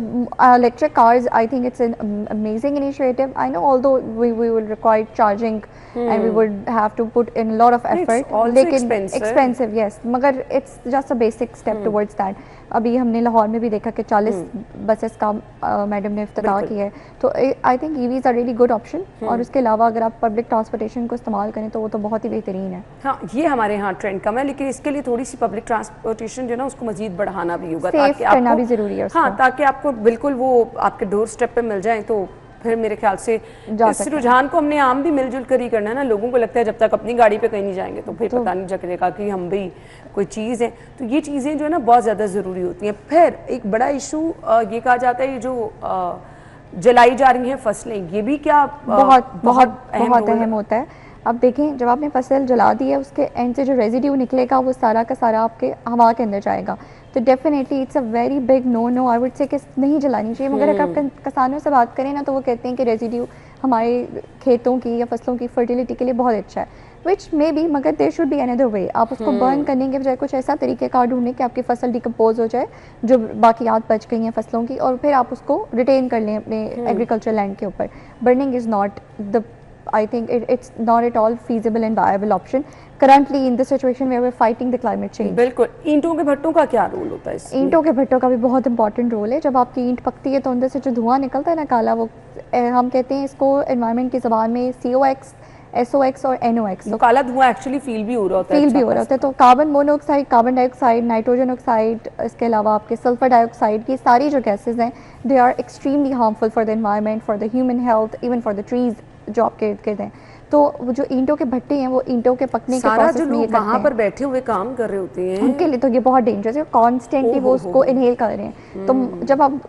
Speaker 4: electric cars, I think it's an amazing initiative. I know although we will require charging and we would have to put in lot of effort, लेकिन expensive, yes, मगर it's just a basic step towards that. अभी हमने लाहौर में भी देखा कि 40 buses का madam ने इफ्तिताह किया है, तो I think EVs are really good option. और उसके अलावा अगर आप पब्लिक ट्रांसपोर्टेशन को इस्तेमाल करें तो वो तो बहुत ही बेहतरीन है।
Speaker 1: हाँ, ये हमारे यहाँ ट्रेंड कम है, लेकिन इसके लिए थोड़ी सी पब्लिक ट्रांसपोर्टेशन जो है ना उसको मजीद बढ़ाना भी होगा,
Speaker 4: सेफ करना भी जरूरी है।
Speaker 1: हाँ, ताकि आपको बिल्कुल वो आपके डोर स्टेप पे मिल जाए, तो फिर मेरे ख्याल से इस रुझान को हमने आम भी मिलजुल कर ही करना है ना। लोगों को लगता है जब तक अपनी गाड़ी पे कहीं नहीं जाएंगे तो फिर पता नहीं चलेगा कि हम भी कोई चीज़ है। तो ये चीज़ें जो है ना बहुत ज़्यादा ज़रूरी होती हैं। फिर एक बड़ा इशू ये कहा जाता है, ये जो जलाई जा रही हैं फसलें, ये भी क्या
Speaker 4: बहुत अहम होता है। अब देखें, जब आपने फसल जला दी है उसके एंड से जो रेजिड्यू निकलेगा वो सारा का सारा आपके हवा के अंदर जाएगा, तो definitely it's a very big no I would say कि नहीं जलानी चाहिए। मगर अगर आप किसानों से बात करें ना तो वो कहते हैं कि रेजिड्यू हमारे खेतों की या फसलों की फर्टिलिटी के लिए बहुत अच्छा है, विच मे बी, मगर there should be another way. आप उसको बर्न करने के बजाय कुछ ऐसा तरीक़ेकार ढूंढें कि आपकी फसल डिकम्पोज हो जाए, जो बाकियात बच गई हैं फसलों की, और फिर आप उसको रिटेन कर लें अपने एग्रीकल्चर लैंड के ऊपर। Burning is not the, I think it's not at all feasible and viable option currently in the situation where we're fighting the climate change.
Speaker 1: बिल्कुल। ईंटों के भट्टों का क्या रोल होता है इसमें?
Speaker 4: ईंटों के भट्टों का भी बहुत इंपॉर्टेंट रोल है। जब आपकी ईंट पकती है तो अंदर से जो धुआं निकलता है ना काला, वो हम कहते हैं इसको एनवायरनमेंट की ज़बान में COX, SOX और NOX।
Speaker 1: तो काला धुआं एक्चुअली फील भी हो रहा होता है,
Speaker 4: फील भी हो रहा होता है। तो carbon monoxide, carbon dioxide, nitrogen oxide, इसके अलावा आपके सल्फर डाइऑक्साइड की सारी जो गैसेज हैं, they are extremely harmful for the environment, for the human health, even for the trees जो आपके इर्द गिर्द हैं। तो वो जो ईंटों के भट्टे हैं वो ईंटों के पकने के प्रोसेस में ये करते हैं।
Speaker 1: वहाँ पर बैठे हुए काम कर रहे होते हैं,
Speaker 4: उनके लिए तो ये बहुत डेंजरस है, कॉन्स्टेंटली वो उसको इनहेल कर रहे हैं। तो जब आप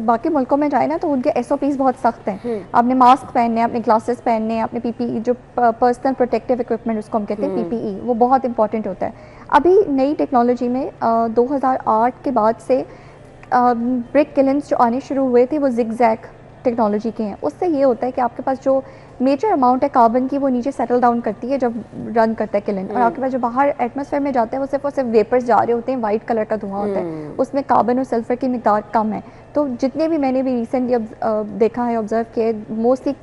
Speaker 4: बाकी मुल्कों में जाए ना तो उनके SOPs बहुत सख्त हैं। आपने मास्क पहनने हैं, अपने ग्लासेस पहनने हैं, अपने PPE जो पर्सनल प्रोटेक्टिव इक्विपमेंट उसको हम कहते हैं PPE, वो बहुत इंपॉर्टेंट होता है। अभी नई टेक्नोलॉजी में 2008 के बाद से ब्रिक किलन्स जो आने शुरू हुए थे वो जिगजैग टेक्नोलॉजी के हैं। उससे ये होता है कि आपके पास जो मेजर अमाउंट है कार्बन की वो नीचे सेटल डाउन करती है जब रन करता है किलन, और आपके पास जो बाहर एटमॉस्फेयर में जाता है वो सिर्फ और सिर्फ वेपर्स जा रहे होते हैं, वाइट कलर का धुआं होता है, उसमें कार्बन और सल्फर की मिकदार कम है। तो जितने भी मैंने भी रिसेंटली देखा है, ऑब्जर्व किया, mostly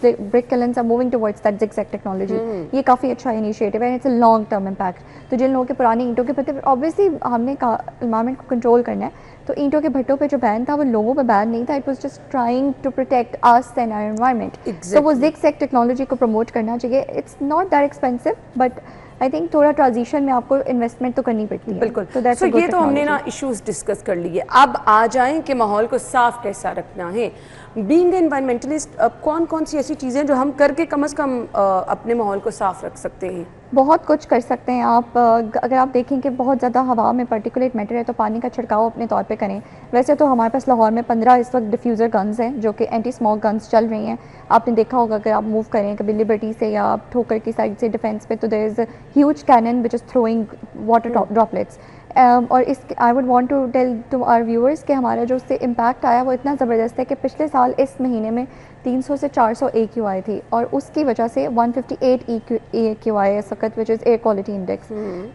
Speaker 4: brick kilns are moving towards that zigzag technology. ये काफ़ी अच्छा इनिशिएटिव है, it's a long term impact. तो जिन लोगों के पुरानी ईंटों के भट्टे, ऑब्वियसली हमने एनवायरनमेंट को कंट्रोल करना है, तो ईंटों के भट्टों पे जो बैन था वो लोगों पे बैन नहीं था, it was just trying to protect us and our environment. तो वो जिगजैग टेक्नोलॉजी को प्रमोट करना चाहिए। It's not that expensive, but I think थोड़ा ट्रांजिशन में आपको इन्वेस्टमेंट तो करनी पड़ती है।
Speaker 1: बिल्कुल।
Speaker 4: तो दैट्स
Speaker 1: ये तो हमने ना इश्यूज डिस्कस कर लिए, अब आ जाएं कि माहौल को साफ कैसा रखना है। बीइंग एनवायरमेंटलिस्ट, कौन कौन सी ऐसी चीज़ें जो हम करके कम से कम अपने माहौल को साफ रख सकते हैं?
Speaker 4: बहुत कुछ कर सकते हैं आप। अगर आप देखें कि बहुत ज़्यादा हवा में पर्टिकुलेट मैटर है तो पानी का छिड़काव अपने तौर पे करें। वैसे तो हमारे पास लाहौर में 15 इस वक्त डिफ्यूज़र गन्स हैं जो कि एंटी स्मोक गन्स चल रही हैं। आपने देखा होगा अगर आप मूव करें कभी लिबर्टी से या आप ठोकर की साइड से डिफेंस पे, तो there is a huge cannon which is throwing water droplets. और इस I would want to tell to our viewers कि हमारा जो उससे इम्पैक्ट आया वो इतना ज़बरदस्त है कि पिछले साल इस महीने में 300 से 400 AQI थी, और उसकी वजह से 158 AQI है सख्त, which is air quality index.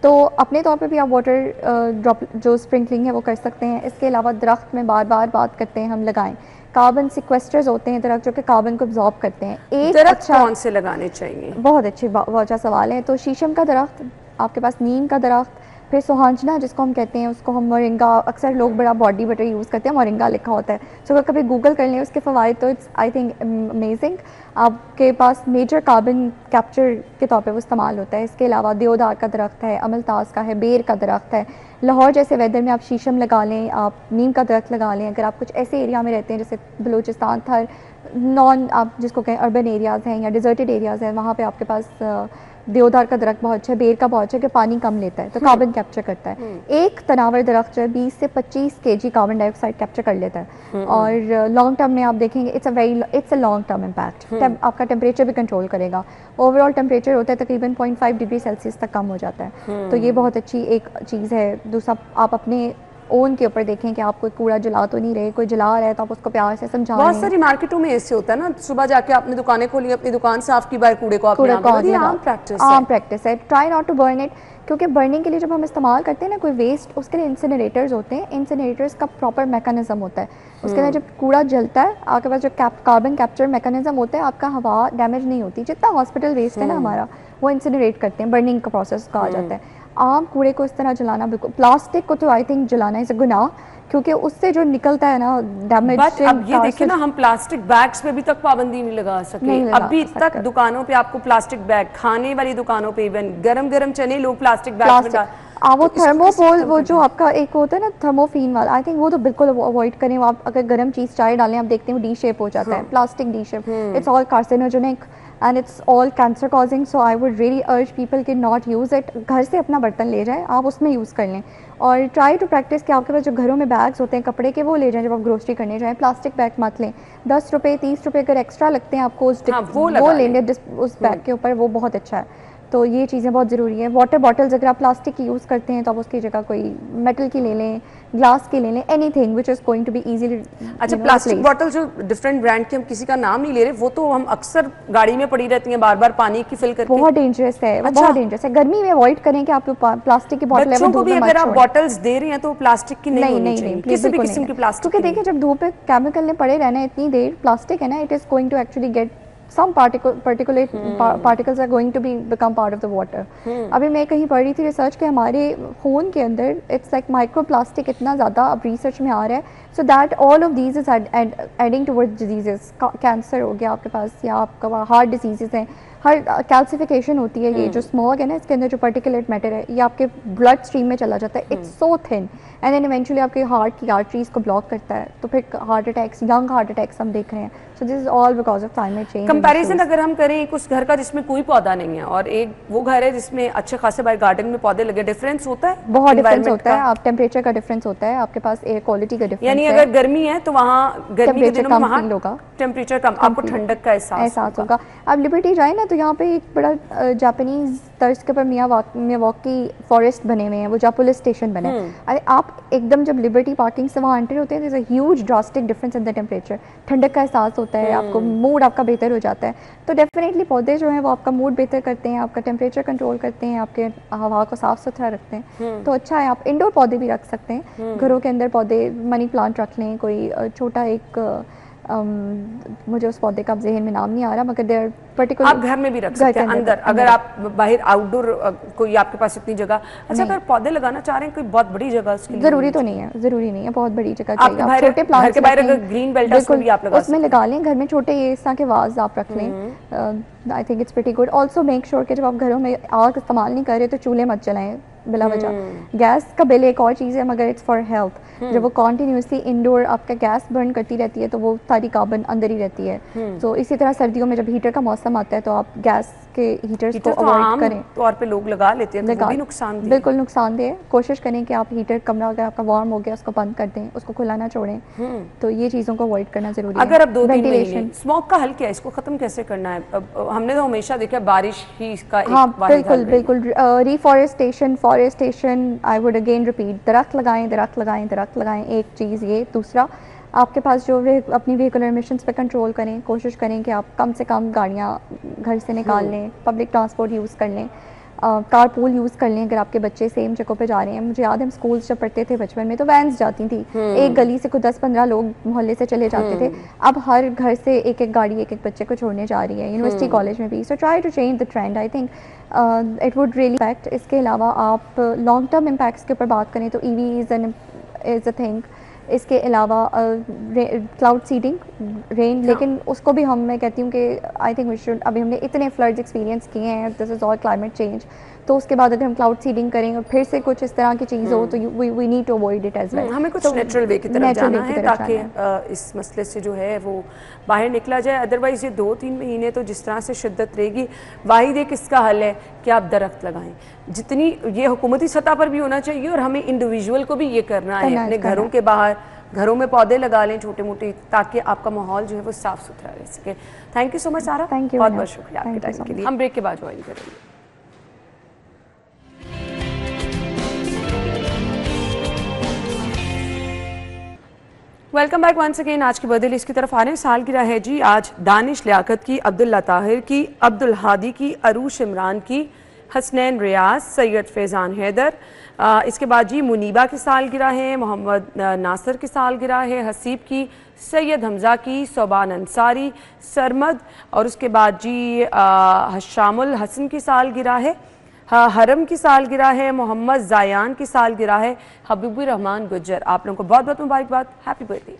Speaker 4: तो अपने तौर पे भी आप वाटर ड्रॉप जो स्प्रिंकलिंग है वो कर सकते हैं। इसके अलावा दरख्त में बार बार बात करते हैं हम लगाएं। कार्बन सिक्वेस्टर्स होते हैं दरख्त जो कि कार्बन को अब्जॉर्ब करते हैं। एक
Speaker 1: दरख्त कौन से लगाने चाहिए?
Speaker 4: बहुत अच्छा सवाल है। तो शीशम का दरख्त, आपके पास नीम का दरख्त, फिर सोहांजना जिसको हम कहते हैं, उसको हम मोरिंगा, अक्सर लोग बड़ा बॉडी बटर यूज़ करते हैं, मोरिंगा लिखा होता है। सो अगर कभी गूगल कर लें उसके फ़वाइद तो इट्स आई थिंक अमेजिंग। आपके पास मेजर कार्बन कैप्चर के तौर पे वो इस्तेमाल होता है। इसके अलावा देवदार का दरख्त है, अमलतास का है, बेर का दरख्त है। लाहौर जैसे वेदर में आप शीशम लगा लें, आप नीम का दरख्त लगा लें। अगर आप कुछ ऐसे एरिया में रहते हैं जैसे बलूचिस्तान था, नॉन आप जिसको कहें अर्बन एरियाज़ हैं या डिजर्टेड एरियाज़ हैं, वहाँ पे आपके पास देवदार का दरख्त बहुत अच्छा है, बेर का बहुत अच्छा है कि पानी कम लेता है तो कार्बन कैप्चर करता है। एक तनावर दरख्त जो है 20 से 25 kg कार्बन डाइऑक्साइड कैप्चर कर लेता है। और लॉन्ग टर्म में आप देखेंगे it's a long term impact. आपका टेम्परेचर भी कंट्रोल करेगा। ओवरऑल टेम्परेचर होता है तकरीबन 0.5 डिग्री सेल्सियस तक कम हो जाता है। तो ये बहुत अच्छी एक चीज़ है। दूसरा, आप अपने ओन के ऊपर देखें कि आप कोई कूड़ा जला तो नहीं रहे, कोई जला रहा है तो आप उसको प्यार से समझाएं।
Speaker 1: बहुत सारी मार्केटों में ऐसे होता है ना, सुबह जाके आपने दुकानें खोली, अपनी दुकान साफ की, बाहर कूड़े को आपने आम
Speaker 4: प्रैक्टिस है। Try not to burn it, क्योंकि बर्निंग के लिए जब हम इस्तेमाल करते हैं ना कोई वेस्ट, उसके लिए इंसिनरेटर्स होते हैं। इंसिनरेटर्स का प्रॉपर मैकेनिज्म होता है। उसके अंदर जब कूड़ा जलता है, आपके पास जो कार्बन कैप्चर मैकेनिज्म होता है, आपका हवा डैमेज नहीं होती। जितना हॉस्पिटल वेस्ट है ना हमारा, वो इंसिनरेट करते हैं, बर्निंग का प्रोसेस कहा जाता है। आम कूड़े को इस तरह जलाना बिल्कुल, प्लास्टिक को तो आई थिंक जलाना इज अ गुनाह, क्योंकि उससे जो निकलता है ना डैमेज।
Speaker 1: अब ये देखिए ना, हम प्लास्टिक बैग्स पे भी तक पाबंदी नहीं लगा सके। अभी तक दुकानों पे आपको प्लास्टिक बैग, खाने वाली दुकानों पे इवन गरम गरम चने लोग प्लास्टिक बैग में डाल।
Speaker 4: वो थर्मोपोल, वो जो आपका एक होता है ना थर्मोफिन वाला, आई थिंक वो तो बिल्कुल अवॉइड करें। आप अगर गर्म चीज़ चाय डालें, आप देखते हैं वो डी शेप हो जाता है, plastic D shape. It's all carcinogenic and it's all cancer causing. So I would really अर्ज पीपल के नॉट यूज़ इट। घर से अपना बर्तन ले जाएं, आप उसमें यूज़ कर लें। और ट्राई टू प्रैक्टिस कि आपके पास जो घरों में बैग्स होते हैं कपड़े के, वो ले जाएं जब आप ग्रोसरी करने जाएं। प्लास्टिक बैग मत लें। 10 रुपये 30 रुपये अगर एक्स्ट्रा लगते हैं आपको वो ले लें उस बैग के ऊपर, वो बहुत अच्छा है। तो ये चीज़ें बहुत ज़रूरी है। वाटर बॉटल्स अगर आप प्लास्टिक की यूज़ करते हैं तो आप उसकी जगह कोई मेटल की ले लें, ग्लास की ले लें, anything which is going to be easily.
Speaker 1: अच्छा, प्लास्टिक बॉटल जो डिफरेंट ब्रांड की, हम किसी का नाम नहीं ले रहे, वो तो हम अक्सर गाड़ी में पड़ी रहती हैं बार बार पानी की फिल करके।
Speaker 4: बहुत डेंजरस है। अच्छा? बहुत डेंजरस है। गर्मी में अवॉइड करें कि आप प्लास्टिक की बॉटल
Speaker 1: बच्चों को भी अगर आप बॉटल्स दे रहे हैं तो प्लास्टिक की नहीं होनी चाहिए, किसी भी किस्म की प्लास्टिक।
Speaker 4: क्योंकि देखिए जब धूप पे केमिकल ने पड़े रहना है इतनी देर, प्लास्टिक है ना, it is going to actually get some particles are going to become part of the water. अभी मैं कहीं पढ़ रही थी रिसर्च के हमारे खून के अंदर इट्स लाइक माइक्रोप्लास्टिक इतना ज़्यादा अब रिसर्च में आ रहा है, so that all of these is adding towards diseases. Cancer हो गया आपके पास, या आपका हार्ट डिजीजेस हैं, हर कैल्सिफिकेशन होती है। ये जो स्मॉग है ना, इसके अंदर जो पर्टिकुलेट मैटर है, ये आपके ब्लड स्ट्रीम में चला जाता है। It's so thin and then eventually आपके हार्ट की आर्टरीज को ब्लॉक करता है, तो फिर heart attacks, young heart attacks हम देख रहे हैं। So this is all because of climate change.
Speaker 1: Comparison अगर हम करें एक उस घर का जिसमें कोई पौधा नहीं है और एक वो घर है जिसमें अच्छे खासे बाहर गार्डन में पौधे लगे, डिफरेंस होता है?
Speaker 4: बहुत डिफरेंस होता है। आप टेम्परेचर का डिफरेंस होता है, आपके पास एयर क्वालिटी का डिफरेंस,
Speaker 1: यानी अगर गर्मी है तो वहाँ गर्मी के दिनों में वहाँ
Speaker 4: होगा,
Speaker 1: टेम्परेचर कम, आपको ठंडक का एहसास होगा।
Speaker 4: आप लिबर्टी जाए ना तो यहाँ पे एक बड़ा जापानीज तर्ज के ऊपर मियावाकी फॉरेस्ट बने हुए हैं, वो जहाँ पुलिस स्टेशन बने हैं। अरे आप एकदम जब लिबर्टी पार्किंग से वहाँ एंटर होते हैं, there is a huge drastic difference in the temperature. ठंडक का एहसास होता है, आपको मूड आपका बेहतर हो जाता है। तो डेफिनेटली पौधे जो हैं वो आपका मूड बेहतर करते हैं, आपका टेम्परेचर कंट्रोल करते हैं, आपके हवा को साफ सुथरा रखते हैं। तो अच्छा है, आप इंडोर पौधे भी रख सकते हैं। घरों के अंदर पौधे, मनी प्लांट रख लें, कोई छोटा एक मुझे उस पौधे का जहन में नाम नहीं आ रहा, मगर देयर पर्टिकुलर
Speaker 1: आप घर में भी रख सकते हैं अंदर, अगर आप बाहर आउटडोर कोई आपके पास इतनी जगह। अच्छा, अगर पौधे लगाना चाह रहे हैं कोई बहुत बड़ी जगह उसके लिए
Speaker 4: जरूरी तो नहीं है, जरूरी नहीं है बहुत बड़ी जगह चाहिए। आप छोटे
Speaker 1: प्लांट घर के बाहर अगर ग्रीन बेल्ट है उसमें भी आप लगा
Speaker 4: उसमें लगा लें। घर में छोटे ये इस तरह के वाज आप रख लें। आई think it's pretty good. Also make sure कि जब आप घरों में आग इस्तेमाल नहीं कर रहे तो चूल्हे मत जलाएं बिला वजह। गैस का बिल एक और चीज़ है, मगर इट्स फॉर हेल्थ। जब वो कॉन्टीन्यूसली इंडोर आपका गैस बर्न करती रहती है तो वो सारी कार्बन अंदर ही रहती है। तो इसी तरह सर्दियों में जब हीटर का मौसम आता है तो आप गैस के हीटर्स को अवॉइड करें।
Speaker 1: तौर पे लोग लगा लेते हैं, तो वो भी नुकसानदेह,
Speaker 4: बिल्कुल नुकसानदेह। कोशिश करें कि आप हीटर, कमरा अगर आपका वार्म हो गया उसको बंद कर दें, उसको खुला ना छोड़ें। तो ये चीज़ों को अवॉइड करना जरूरी है।
Speaker 1: अगर अब 2-3 महीने स्मोक का हल क्या है, इसको खत्म कैसे करना है? हमने तो हमेशा देखा बारिश ही इसका एक
Speaker 4: बिल्कुल reforestation, forestation. I would again repeat, दरख्त लगाएं, दरख्त लगाएं, दरख्त लगाएं, एक चीज़ ये। दूसरा, आपके पास जो अपनी व्हीकुलर एमिशंस पे कंट्रोल करें, कोशिश करें कि आप कम से कम गाड़ियाँ घर से निकाल लें, पब्लिक ट्रांसपोर्ट यूज़ कर लें, कार पूल यूज़ कर लें अगर आपके बच्चे सेम जगह पे जा रहे हैं। मुझे याद है हम स्कूल जब पढ़ते थे बचपन में तो वैन्स जाती थी, एक गली से कुछ 10-15 लोग मोहल्ले से चले जाते थे। अब हर घर से एक एक गाड़ी एक एक बच्चे को छोड़ने जा रही है, यूनिवर्सिटी कॉलेज में भी। So try to change the trend, I think it would really impact. इसके अलावा आप लॉन्ग टर्म इम्पैक्ट्स के ऊपर बात करें तो EV इज़ अ थिंग। इसके अलावा क्लाउड सीडिंग, रेन, लेकिन उसको भी मैं कहती हूँ कि आई थिंक वी शुड, अभी हमने इतने फ्लड्स एक्सपीरियंस किए हैं, this is all climate change. तो उसके बाद अगर हम क्लाउड सीडिंग करें और फिर से कुछ इस तरह की चीज़ हो तो we need to avoid it as well.
Speaker 1: हमें कुछ नेचुरल वे की तरफ जाना है ताकि इस मसले से जो है वो बाहर निकला जाए। अदरवाइज़ ये 2-3 महीने तो जिस तरह से शिद्दत रहेगी, वाहिद एक इसका हल है कि आप दरख्त लगाएं। जितनी ये हुकूमती सतह पर भी होना चाहिए और हमें इंडिविजुअल को भी ये करना है, अपने घरों के बाहर, घरों में पौधे लगा लें छोटे मोटे, ताकि आपका माहौल जो है वो साफ़ सुथरा रह सके। थैंक यू सो मच सारा,
Speaker 4: बहुत
Speaker 1: बहुत शुक्रिया आपके टाइम के लिए। हम ब्रेक के बाद ज्वाइन करेंगे। Welcome back once again. आज की बदल इसकी तरफ आ रहे हैं। सालगिरह है जी आज दानिश लियाकत की, अब्दुल्ला ताहिर की, अब्दुल हादी की, अरूश इमरान की, हसनैन रियाज, सैयद फैज़ान हैदर। इसके बाद जी मुनीबा की सालगिरह है, मोहम्मद नासिर की सालगिरह है, हसीब की, सैयद हमज़ा की, सोबान अंसारी, सरमद, और उसके बाद जी हशामुल हसन की सालगिरह है, हरम की सालगिरह है, मोहम्मद जायान की सालगिरह है, हबीबुर रहमान गुज्जर। आप लोगों को बहुत बहुत मुबारकबाद, happy birthday.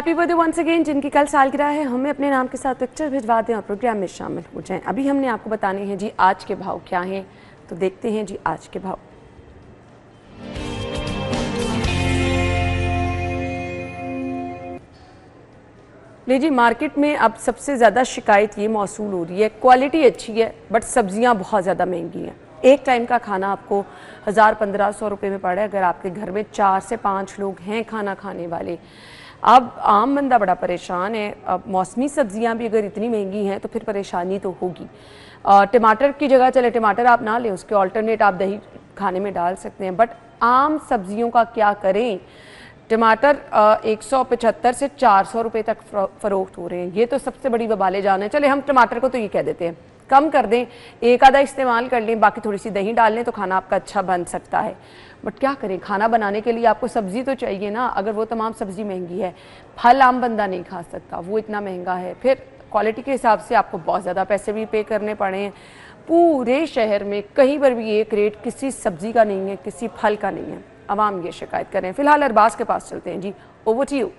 Speaker 1: Happy birthday once again. जिनकी कल सालगिरह है, हमें अपने नाम के साथ पिक्चर भिजवा दें और प्रोग्राम में शामिल हो जाएं। अभी हमने आपको बताने हैं जी आज के भाव क्या हैं, तो देखते हैं जी आज के भाव। ले जी, मार्केट में अब सबसे ज़्यादा शिकायत ये मौसूल हो रही है, क्वालिटी अच्छी है बट सब्जियां बहुत ज़्यादा महंगी हैं। एक टाइम का खाना आपको 1000-1500 रुपये में पड़े अगर आपके घर में 4 से 5 लोग हैं खाना खाने वाले। अब आम बंदा बड़ा परेशान है। अब मौसमी सब्जियां भी अगर इतनी महंगी हैं तो फिर परेशानी तो होगी। टमाटर की जगह चले टमाटर आप ना लें, उसके ऑल्टरनेट आप दही खाने में डाल सकते हैं, बट आम सब्जियों का क्या करें। टमाटर 175 से 400 रुपये तक फ़रोख्त हो रहे हैं। ये तो सबसे बड़ी वबाले जान है। चले हम टमाटर को तो ये कह देते हैं कम कर दें, एक आधा इस्तेमाल कर लें, बाकी थोड़ी सी दही डाल लें तो खाना आपका अच्छा बन सकता है। बट क्या करें, खाना बनाने के लिए आपको सब्ज़ी तो चाहिए ना। अगर वो तमाम सब्ज़ी महंगी है, फल आम बंदा नहीं खा सकता, वो इतना महंगा है। फिर क्वालिटी के हिसाब से आपको बहुत ज़्यादा पैसे भी पे करने पड़े हैं। पूरे शहर में कहीं पर भी एक रेट किसी सब्ज़ी का नहीं है, किसी फल का नहीं है। अवाम ये शिकायत करें। फिलहाल अरबाज के पास चलते हैं जी, ओवर टू यू।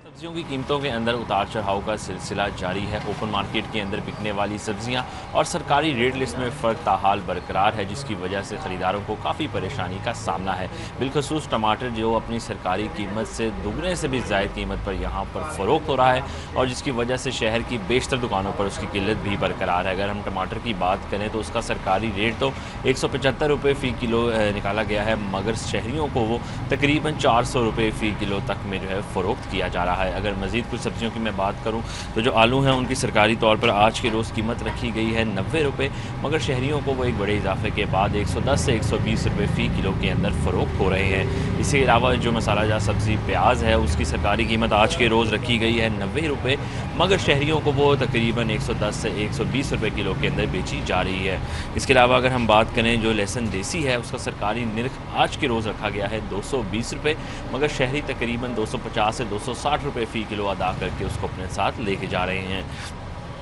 Speaker 5: सब्जियों की कीमतों के अंदर उतार चढ़ाव का सिलसिला जारी है। ओपन मार्केट के अंदर बिकने वाली सब्जियां और सरकारी रेट लिस्ट में फ़र्क ताहाल बरकरार है, जिसकी वजह से ख़रीदारों को काफ़ी परेशानी का सामना है। बिलखसूस टमाटर जो अपनी सरकारी कीमत से दुगने से भी ज़ायद कीमत पर यहाँ पर फ़रोख्त हो रहा है और जिसकी वजह से शहर की बेशतर दुकानों पर उसकी किल्लत भी बरकरार है। अगर हम टमाटर की बात करें तो उसका सरकारी रेट तो 175 रुपये फ़ी किलो निकाला गया है, मगर शहरियों को वो तकरीबन 400 रुपये फ़ी किलो तक में जो है फ़रोख्त किया जा रहा है। अगर मज़ीद कुछ सब्जियों की मैं बात करूं तो जो आलू हैं उनकी सरकारी तौर पर आज के रोज़ कीमत रखी गई है 90 रुपये, मगर शहरियों को वो एक बड़े इजाफे के बाद 110 से 120 रुपये फ़ी किलो के अंदर फ़रोख्त हो रहे हैं। इसके अलावा जो मसालाजात सब्ज़ी प्याज है उसकी सरकारी कीमत आज के रोज़ रखी गई है 90 रुपये, मगर शहरियों को वो तकरीबन 110 से 120 रुपये किलो के अंदर बेची जा रही है। इसके अलावा अगर हम बात करें जो लहसुन देसी है उसका सरकारी निर्ख आज के रोज़ रखा गया है 220 रुपये, मगर शहरी तकरीबन 250 से 260 रुपये फ़ी किलो अदा करके उसको अपने साथ लेके जा रहे हैं।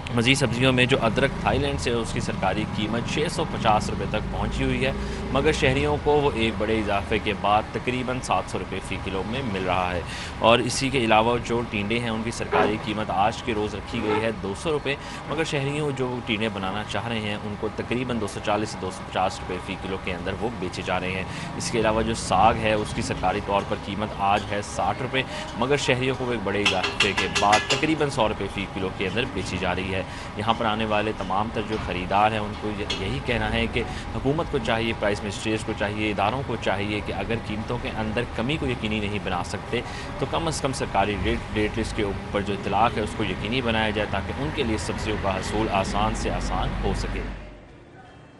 Speaker 5: मज़ीद सब्जियों में जो अदरक थाईलैंड से उसकी सरकारी कीमत 650 रुपये तक पहुंची हुई है, मगर शहरियों को वो एक बड़े इजाफे के बाद तकरीबन 700 रुपये फ़ी किलो में मिल रहा है। और इसी के अलावा जो टींडे हैं उनकी सरकारी कीमत आज के रोज़ रखी गई है 200 रुपये, मगर शहरियों जो टींडे बनाना चाह रहे हैं उनको तकरीबन 240 से 250 रुपये फ़ी किलो के अंदर वो बेचे जा रहे हैं। इसके अलावा जो साग है उसकी सरकारी तौर पर कीमत आज है 60 रुपये, मगर शहरियों को एक बड़े इजाफे के बाद तकरीबन 100 रुपये फ़ी किलो के अंदर बेची जा रही है। यहाँ पर आने वाले तमाम तर जो ख़रीदार हैं उनको यही कहना है कि हुकूमत को चाहिए, प्राइस मिनिस्ट्रेट्स को चाहिए, इदारों को चाहिए कि अगर कीमतों के अंदर कमी को यकीनी नहीं बना सकते तो कम से कम सरकारी रेट लिस्ट के ऊपर जो इतलाक़ है उसको यकीनी बनाया जाए ताकि उनके लिए सब्जियों का हसूल आसान से आसान हो सके।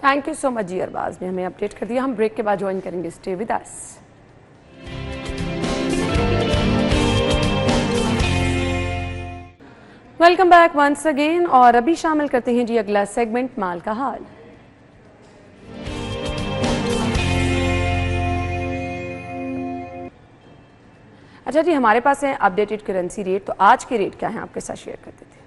Speaker 1: थैंक यू सो मच जी अरबाज ने हमें अपडेट कर दिया। हम ब्रेक के बाद ज्वाइन करेंगे, stay with us. Welcome back once again. और अभी शामिल करते हैं जी अगला सेगमेंट, माल का हाल। अच्छा जी, हमारे पास है अपडेटेड करेंसी रेट। तो आज के रेट क्या है आपके साथ शेयर करते थे।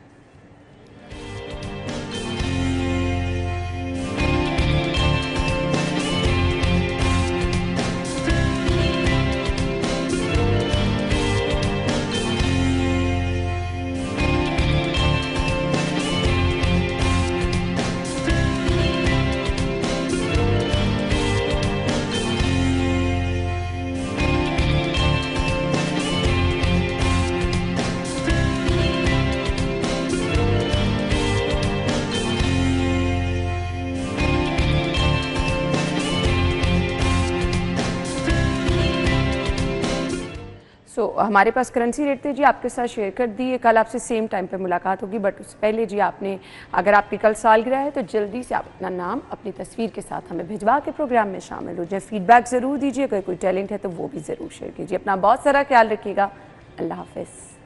Speaker 1: हमारे पास करेंसी रेट थे जी, आपके साथ शेयर कर दिए। कल आपसे सेम टाइम पे मुलाकात होगी, बट उससे पहले जी आपने, अगर आपकी कल सालगिरह है तो जल्दी से आप अपना नाम अपनी तस्वीर के साथ हमें भिजवा के प्रोग्राम में शामिल हो जाए। फीडबैक ज़रूर दीजिए, अगर कोई टैलेंट है तो वो भी ज़रूर शेयर कीजिए। अपना बहुत सारा ख्याल रखिएगा। अल्लाह हाफ़िज़।